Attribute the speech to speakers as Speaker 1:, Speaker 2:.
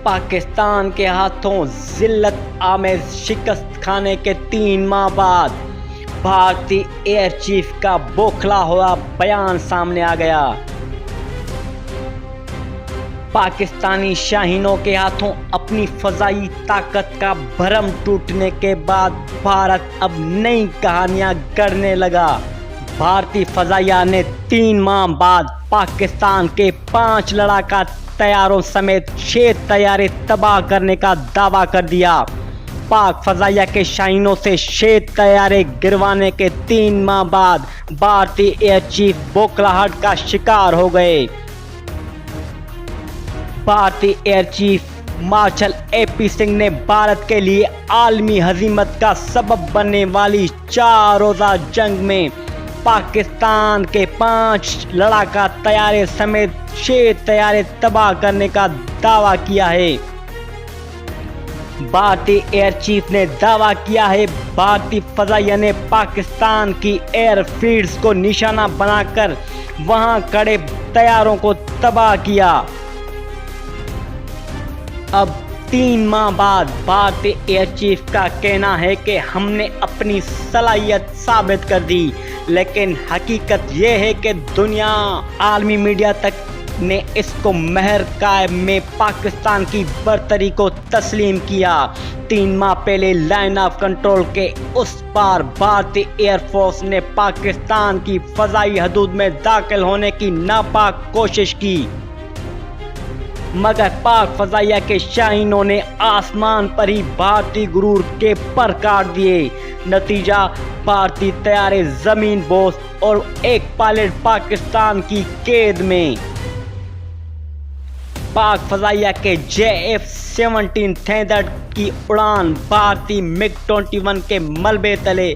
Speaker 1: پاکستان کے ہاتھوں ذلت آمیز شکست کھانے کے 3 ماہ بعد بھارتی ایئر چیف کا بوکھلا ہوا بیان سامنے آ گیا۔ پاکستانی شاہینوں کے ہاتھوں اپنی فضائی طاقت کا بھرم ٹوٹنے کے بعد بھارت اب نئی کہانیاں گڑھنے لگا۔ بھارتی فضائیہ نے 3 ماہ بعد پاکستان کے 5 لڑاکا طیاروں سمیت 6 طیارے تباہ کرنے کا دعویٰ کر دیا۔ پاک فضائیہ کے شاہینوں سے 6 طیارے گروانے کے 3 ماہ بعد بھارتی ایئر چیف بوکھلاہٹ کا شکار ہو گئے۔ بھارتی ایئر چیف مارشل اے پی سنگھ نے بھارت کے لیے عالمی ہزیمت کا سبب بننے والی 4 روزہ جنگ میں پاکستان کے 5 لڑاکا طیارے سمیت 6 طیارے تباہ کرنے کا دعویٰ کیا ہے۔ بھارتی ایئر چیف نے دعویٰ کیا ہے بھارتی فضائیہ نے پاکستان کی ایئر فیلڈز کو نشانہ بنا کر وہاں کھڑے طیاروں کو تباہ کیا۔ اب 3 ماہ بعد بھارتی ایئر چیف کا کہنا ہے کہ ہم نے اپنی صلاحیت ثابت کر دی، لیکن حقیقت یہ ہے کہ دنیا عالمی میڈیا تک نے اس کو مہر قائم میں پاکستان کی برتری کو تسلیم کیا۔ 3 ماہ پہلے لائن آف کنٹرول کے اس پار بھارتی ایئر فورس نے پاکستان کی فضائی حدود میں داخل ہونے کی ناپاک کوشش کی، مگر پاک فضائیہ کے شاہینوں نے آسمان پر ہی بھارتی غرور کے پر کاٹ دیے۔ نتیجہ بھارتی طیارے زمین بوس اور ایک پائلٹ پاکستان کی قید میں۔ پاک فضائیہ کے JF-17 تھنڈر کی اڑان بھارتی MiG-21 کے ملبے تلے